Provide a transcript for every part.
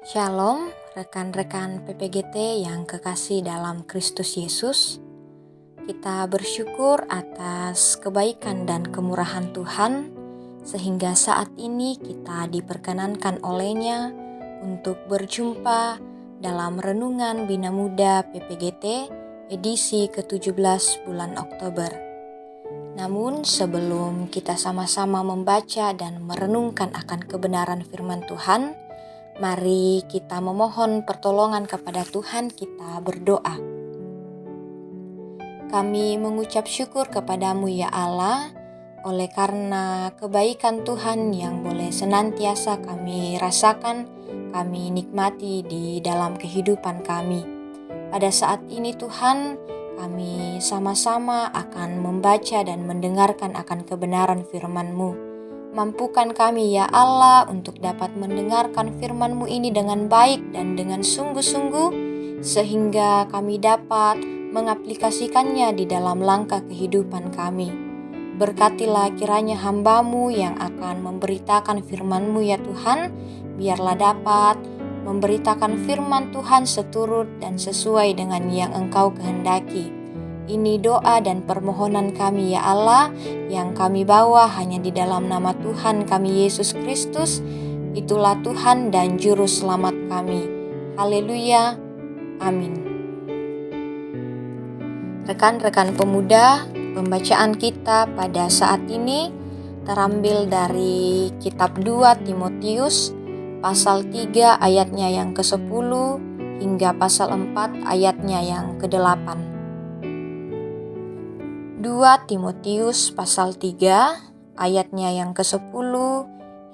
Shalom, rekan-rekan PPGT yang kekasih dalam Kristus Yesus. Kita bersyukur atas kebaikan dan kemurahan Tuhan, sehingga saat ini kita diperkenankan olehnya untuk berjumpa dalam Renungan Bina Muda PPGT edisi ke-17 bulan Oktober. Namun sebelum kita sama-sama membaca dan merenungkan akan kebenaran firman Tuhan, mari kita memohon pertolongan kepada Tuhan. Kita berdoa. Kami mengucap syukur kepadamu ya Allah, oleh karena kebaikan Tuhan yang boleh senantiasa kami rasakan, kami nikmati di dalam kehidupan kami. Pada saat ini Tuhan, kami sama-sama akan membaca dan mendengarkan akan kebenaran firman-Mu. Mampukan kami ya Allah untuk dapat mendengarkan firman-Mu ini dengan baik dan dengan sungguh-sungguh, sehingga kami dapat mengaplikasikannya di dalam langkah kehidupan kami. Berkatilah kiranya hamba-Mu yang akan memberitakan firman-Mu ya Tuhan, biarlah dapat memberitakan firman Tuhan seturut dan sesuai dengan yang Engkau kehendaki. Ini doa dan permohonan kami ya Allah, yang kami bawa hanya di dalam nama Tuhan kami Yesus Kristus. Itulah Tuhan dan Juru Selamat kami. Haleluya. Amin. Rekan-rekan pemuda, pembacaan kita pada saat ini terambil dari kitab 2 Timotius pasal 3 ayatnya yang ke-10 hingga pasal 4 ayatnya yang ke-8. 2 Timotius pasal 3 ayatnya yang ke-10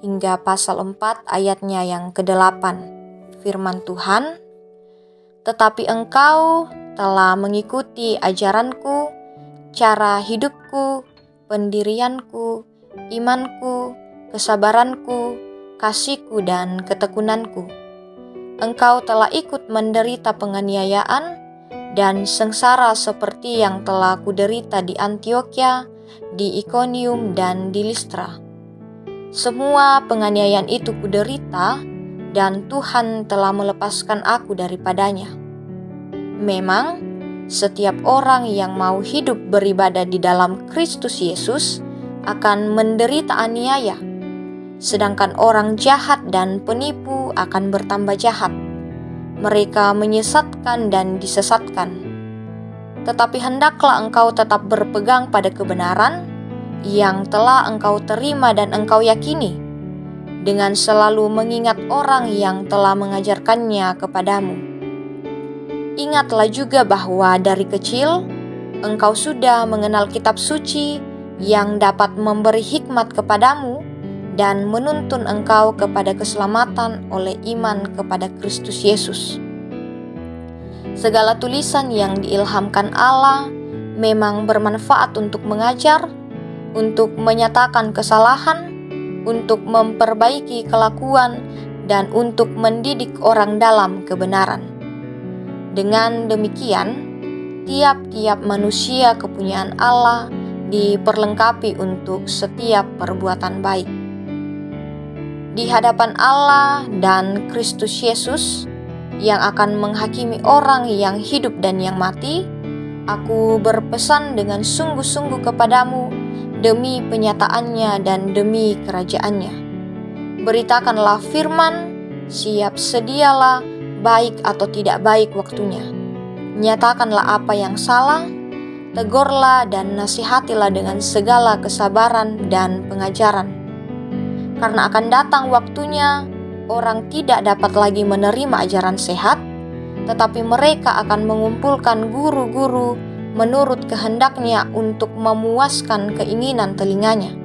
hingga pasal 4 ayatnya yang ke-8. Firman Tuhan, "Tetapi engkau telah mengikuti ajaranku, cara hidupku, pendirianku, imanku, kesabaranku, kasihku dan ketekunanku. Engkau telah ikut menderita penganiayaan dan sengsara seperti yang telah kuderita di Antiokhia, di Ikonium dan di Listra. Semua penganiayaan itu kuderita, dan Tuhan telah melepaskan aku daripadanya. Memang, setiap orang yang mau hidup beribadah di dalam Kristus Yesus akan menderita aniaya, sedangkan orang jahat dan penipu akan bertambah jahat. Mereka menyesatkan dan disesatkan. Tetapi hendaklah engkau tetap berpegang pada kebenaran yang telah engkau terima dan engkau yakini, dengan selalu mengingat orang yang telah mengajarkannya kepadamu. Ingatlah juga bahwa dari kecil engkau sudah mengenal kitab suci yang dapat memberi hikmat kepadamu dan menuntun engkau kepada keselamatan oleh iman kepada Kristus Yesus. Segala tulisan yang diilhamkan Allah memang bermanfaat untuk mengajar, untuk menyatakan kesalahan, untuk memperbaiki kelakuan, dan untuk mendidik orang dalam kebenaran. Dengan demikian, tiap-tiap manusia kepunyaan Allah diperlengkapi untuk setiap perbuatan baik. Di hadapan Allah dan Kristus Yesus yang akan menghakimi orang yang hidup dan yang mati, aku berpesan dengan sungguh-sungguh kepadamu demi penyataannya dan demi kerajaannya. Beritakanlah firman, siap sedialah, baik atau tidak baik waktunya. Nyatakanlah apa yang salah, tegurlah dan nasihatilah dengan segala kesabaran dan pengajaran. Karena akan datang waktunya, orang tidak dapat lagi menerima ajaran sehat, tetapi mereka akan mengumpulkan guru-guru menurut kehendaknya untuk memuaskan keinginan telinganya.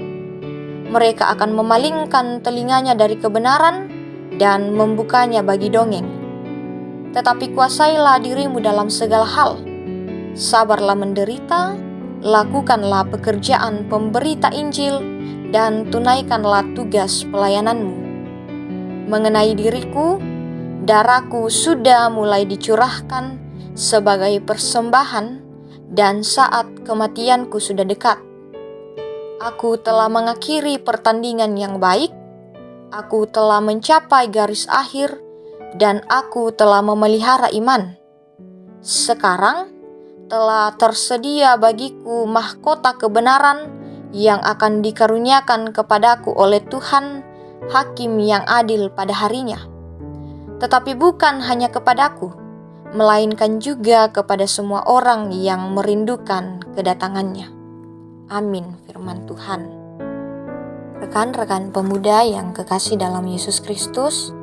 Mereka akan memalingkan telinganya dari kebenaran dan membukanya bagi dongeng. Tetapi kuasailah dirimu dalam segala hal. Sabarlah menderita, lakukanlah pekerjaan pemberita Injil, dan tunaikanlah tugas pelayananmu. Mengenai diriku, darahku sudah mulai dicurahkan sebagai persembahan, dan saat kematianku sudah dekat. Aku telah mengakhiri pertandingan yang baik, aku telah mencapai garis akhir, dan aku telah memelihara iman. Sekarang telah tersedia bagiku mahkota kebenaran yang akan dikaruniakan kepadaku oleh Tuhan, Hakim yang adil pada harinya. Tetapi bukan hanya kepadaku, melainkan juga kepada semua orang yang merindukan kedatangannya. Amin, firman Tuhan. Rekan-rekan pemuda yang kekasih dalam Yesus Kristus,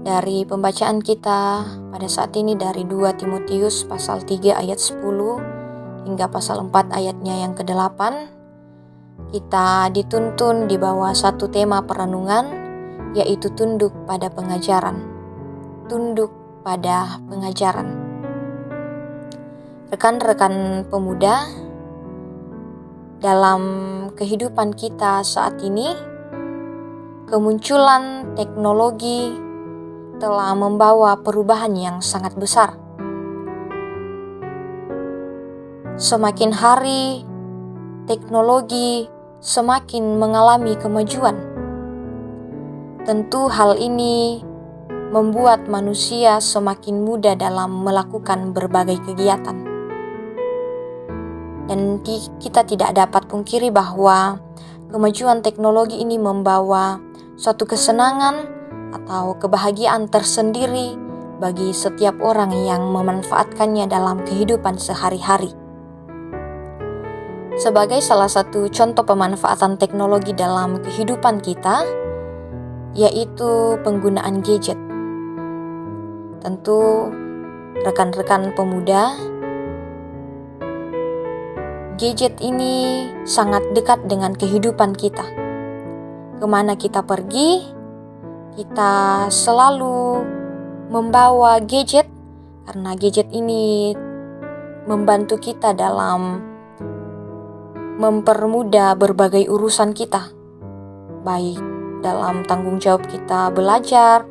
dari pembacaan kita pada saat ini dari 2 Timotius pasal 3 ayat 10 hingga pasal 4 ayatnya yang ke-8, kita dituntun di bawah satu tema perenungan, yaitu tunduk pada pengajaran. Tunduk pada pengajaran. Rekan-rekan pemuda, dalam kehidupan kita saat ini, kemunculan teknologi telah membawa perubahan yang sangat besar. Semakin hari, teknologi semakin mengalami kemajuan. Tentu hal ini membuat manusia semakin mudah dalam melakukan berbagai kegiatan. Dan kita tidak dapat pungkiri bahwa kemajuan teknologi ini membawa suatu kesenangan atau kebahagiaan tersendiri bagi setiap orang yang memanfaatkannya dalam kehidupan sehari-hari. Sebagai salah satu contoh pemanfaatan teknologi dalam kehidupan kita, yaitu penggunaan gadget. Tentu rekan-rekan pemuda, gadget ini sangat dekat dengan kehidupan kita. Kemana kita pergi, kita selalu membawa gadget, karena gadget ini membantu kita dalam mempermudah berbagai urusan kita, baik dalam tanggung jawab kita belajar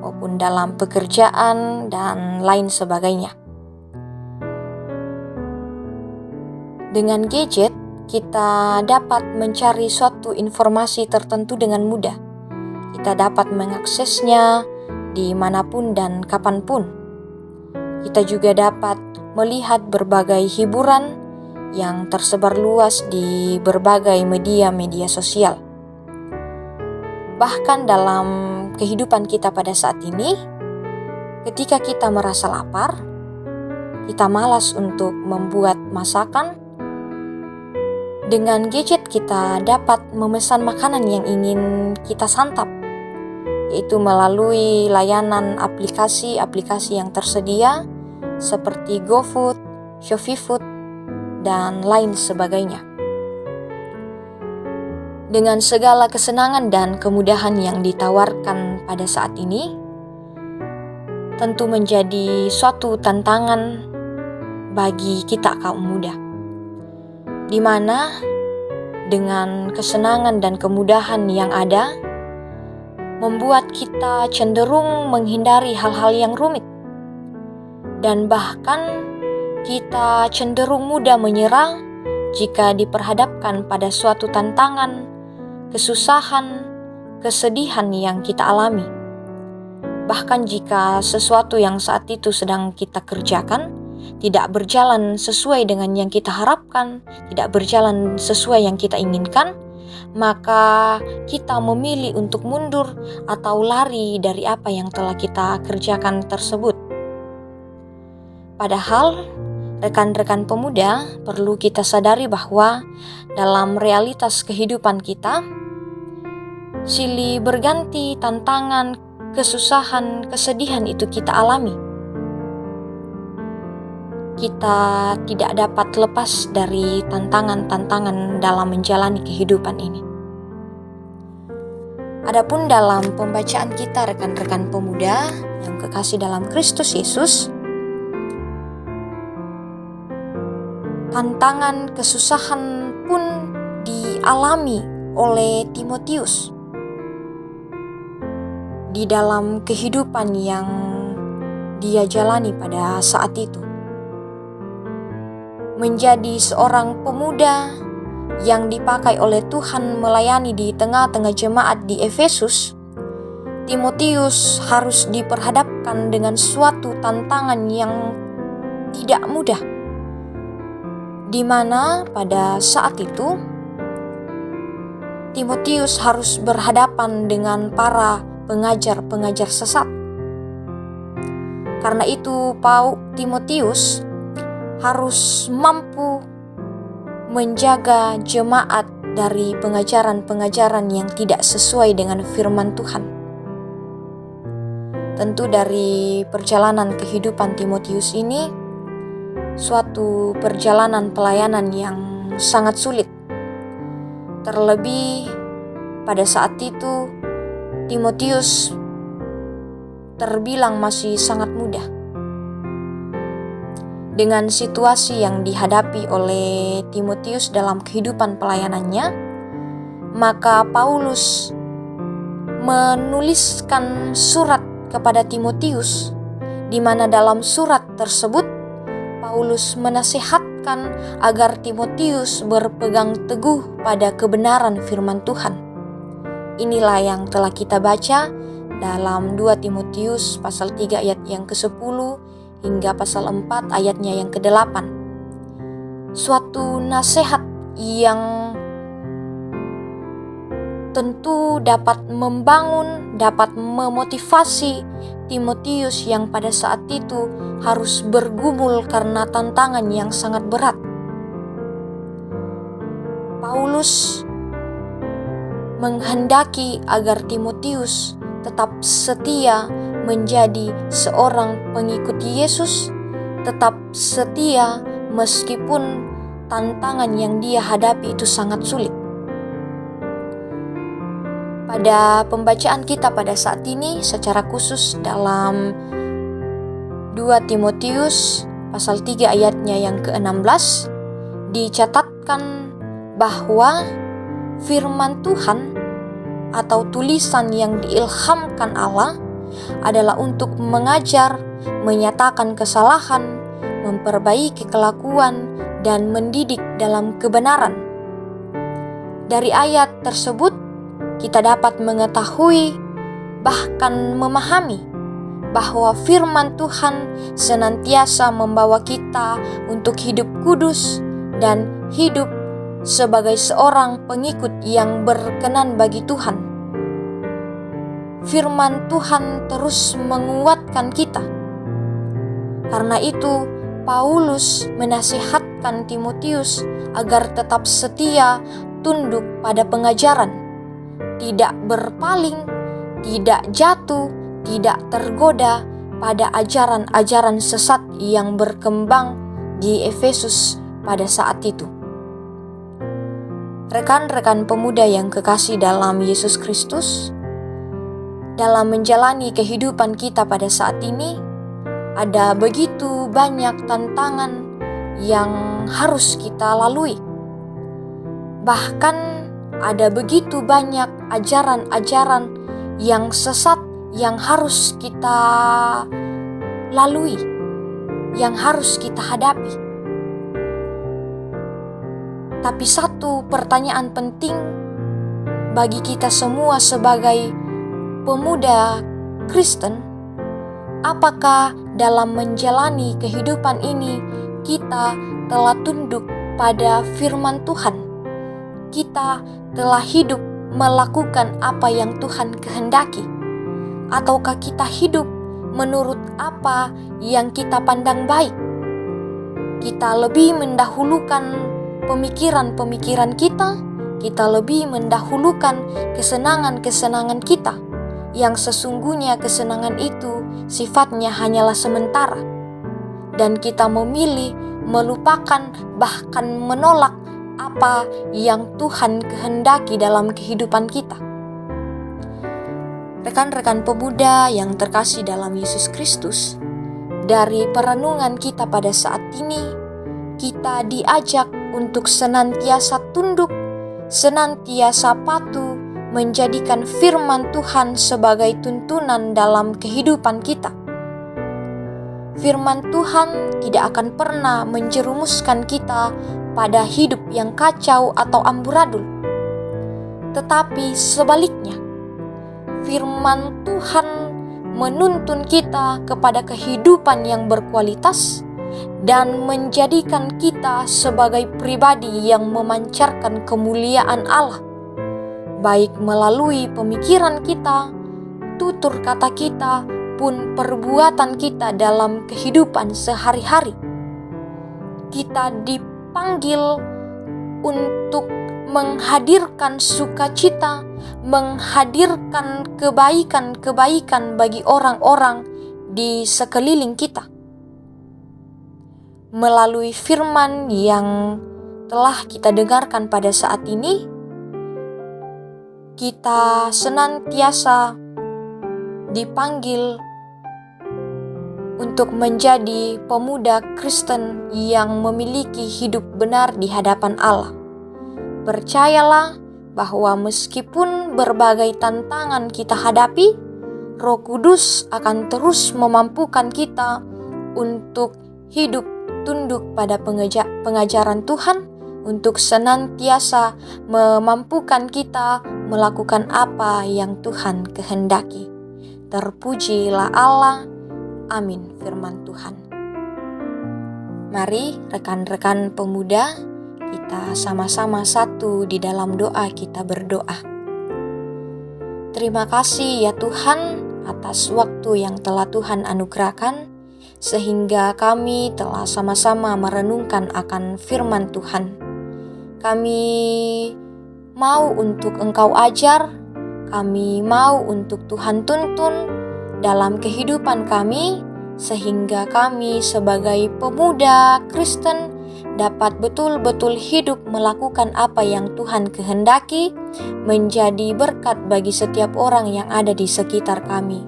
maupun dalam pekerjaan dan lain sebagainya. Dengan gadget, kita dapat mencari suatu informasi tertentu dengan mudah. Kita dapat mengaksesnya dimanapun dan kapanpun. Kita juga dapat melihat berbagai hiburan yang tersebar luas di berbagai media sosial. Bahkan dalam kehidupan kita pada saat ini, ketika kita merasa lapar, kita malas untuk membuat masakan, dengan gadget kita dapat memesan makanan yang ingin kita santap, yaitu melalui layanan aplikasi-aplikasi yang tersedia seperti GoFood, ShopeeFood, dan lain sebagainya. Dengan segala kesenangan dan kemudahan yang ditawarkan pada saat ini, tentu menjadi suatu tantangan bagi kita kaum muda, di mana dengan kesenangan dan kemudahan yang ada, membuat kita cenderung menghindari hal-hal yang rumit, dan bahkan kita cenderung mudah menyerah jika diperhadapkan pada suatu tantangan, kesusahan, kesedihan yang kita alami. Bahkan jika sesuatu yang saat itu sedang kita kerjakan tidak berjalan sesuai dengan yang kita harapkan, tidak berjalan sesuai yang kita inginkan, maka kita memilih untuk mundur atau lari dari apa yang telah kita kerjakan tersebut. Padahal, rekan-rekan pemuda, perlu kita sadari bahwa dalam realitas kehidupan kita, silih berganti tantangan, kesusahan, kesedihan itu kita alami. Kita tidak dapat lepas dari tantangan-tantangan dalam menjalani kehidupan ini. Adapun dalam pembacaan kita, rekan-rekan pemuda yang kekasih dalam Kristus Yesus, tantangan, kesusahan pun dialami oleh Timotius di dalam kehidupan yang dia jalani pada saat itu. Menjadi seorang pemuda yang dipakai oleh Tuhan melayani di tengah-tengah jemaat di Efesus, Timotius harus diperhadapkan dengan suatu tantangan yang tidak mudah, di mana pada saat itu Timotius harus berhadapan dengan para pengajar-pengajar sesat. Karena itu, Timotius harus mampu menjaga jemaat dari pengajaran-pengajaran yang tidak sesuai dengan firman Tuhan. Tentu dari perjalanan kehidupan Timotius ini, suatu perjalanan pelayanan yang sangat sulit. Terlebih pada saat itu, Timotius terbilang masih sangat muda. Dengan situasi yang dihadapi oleh Timotius dalam kehidupan pelayanannya, maka Paulus menuliskan surat kepada Timotius, di mana dalam surat tersebut Paulus menasihatkan agar Timotius berpegang teguh pada kebenaran firman Tuhan. Inilah yang telah kita baca dalam 2 Timotius pasal 3 ayat yang ke-10 hingga pasal 4 ayatnya yang ke-8. Suatu nasihat yang tentu dapat membangun, dapat memotivasi Timotius yang pada saat itu harus bergumul karena tantangan yang sangat berat. Paulus menghendaki agar Timotius tetap setia menjadi seorang pengikut Yesus, tetap setia meskipun tantangan yang dia hadapi itu sangat sulit. Pada pembacaan kita pada saat ini secara khusus dalam 2 Timotius pasal 3 ayatnya yang ke-16 dicatatkan bahwa firman Tuhan atau tulisan yang diilhamkan Allah adalah untuk mengajar, menyatakan kesalahan, memperbaiki kelakuan, dan mendidik dalam kebenaran. Dari ayat tersebut kita dapat mengetahui, bahkan memahami, bahwa firman Tuhan senantiasa membawa kita untuk hidup kudus dan hidup sebagai seorang pengikut yang berkenan bagi Tuhan. Firman Tuhan terus menguatkan kita. Karena itu, Paulus menasihatkan Timotius agar tetap setia tunduk pada pengajaran, tidak berpaling, tidak jatuh, tidak tergoda pada ajaran-ajaran sesat yang berkembang di Efesus pada saat itu. Rekan-rekan pemuda yang kekasih dalam Yesus Kristus, dalam menjalani kehidupan kita pada saat ini, ada begitu banyak tantangan yang harus kita lalui. Bahkan ada begitu banyak ajaran-ajaran yang sesat yang harus kita lalui, yang harus kita hadapi. Tapi satu pertanyaan penting bagi kita semua sebagai pemuda Kristen, apakah dalam menjalani kehidupan ini kita telah tunduk pada firman Tuhan? Kita telah hidup melakukan apa yang Tuhan kehendaki? Ataukah kita hidup menurut apa yang kita pandang baik? Kita lebih mendahulukan pemikiran-pemikiran kita lebih mendahulukan kesenangan-kesenangan kita, yang sesungguhnya kesenangan itu sifatnya hanyalah sementara, dan kita memilih melupakan bahkan menolak apa yang Tuhan kehendaki dalam kehidupan kita. Rekan-rekan pemuda yang terkasih dalam Yesus Kristus, dari perenungan kita pada saat ini, kita diajak untuk senantiasa tunduk, senantiasa patuh, menjadikan firman Tuhan sebagai tuntunan dalam kehidupan kita. Firman Tuhan tidak akan pernah menjerumuskan kita pada hidup yang kacau atau amburadul. Tetapi sebaliknya, firman Tuhan menuntun kita kepada kehidupan yang berkualitas dan menjadikan kita sebagai pribadi yang memancarkan kemuliaan Allah, baik melalui pemikiran kita, tutur kata kita, pun perbuatan kita dalam kehidupan sehari-hari. Kita dipanggil untuk menghadirkan sukacita, menghadirkan kebaikan-kebaikan bagi orang-orang di sekeliling kita. Melalui firman yang telah kita dengarkan pada saat ini, kita senantiasa dipanggil untuk menjadi pemuda Kristen yang memiliki hidup benar di hadapan Allah. Percayalah bahwa meskipun berbagai tantangan kita hadapi, Roh Kudus akan terus memampukan kita untuk hidup tunduk pada pengajaran Tuhan, untuk senantiasa memampukan kita melakukan apa yang Tuhan kehendaki. Terpujilah Allah. Amin. Firman Tuhan. Mari rekan-rekan pemuda, kita sama-sama satu di dalam doa. Kita berdoa. Terima kasih ya Tuhan atas waktu yang telah Tuhan anugerahkan, sehingga kami telah sama-sama merenungkan akan firman Tuhan. Kami mau untuk Engkau ajar, kami mau untuk Tuhan tuntun dalam kehidupan kami, sehingga kami sebagai pemuda Kristen dapat betul-betul hidup melakukan apa yang Tuhan kehendaki, menjadi berkat bagi setiap orang yang ada di sekitar kami.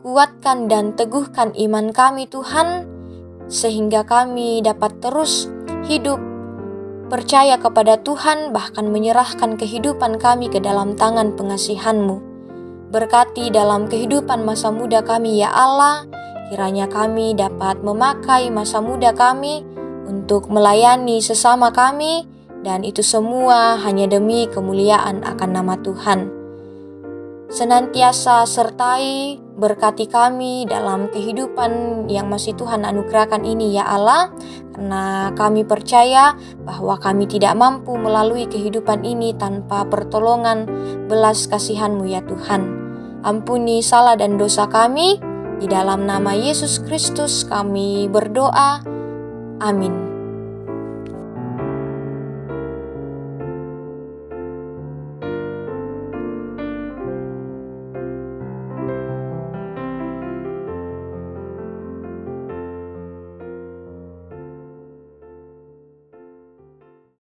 Kuatkan dan teguhkan iman kami Tuhan, sehingga kami dapat terus hidup percaya kepada Tuhan, bahkan menyerahkan kehidupan kami ke dalam tangan pengasihan-Mu. Berkati dalam kehidupan masa muda kami ya Allah, kiranya kami dapat memakai masa muda kami untuk melayani sesama kami, dan itu semua hanya demi kemuliaan akan nama Tuhan. Senantiasa sertai, berkati kami dalam kehidupan yang masih Tuhan anugerahkan ini ya Allah, karena kami percaya bahwa kami tidak mampu melalui kehidupan ini tanpa pertolongan belas kasihan-Mu ya Tuhan. Ampuni salah dan dosa kami, di dalam nama Yesus Kristus kami berdoa. Amin.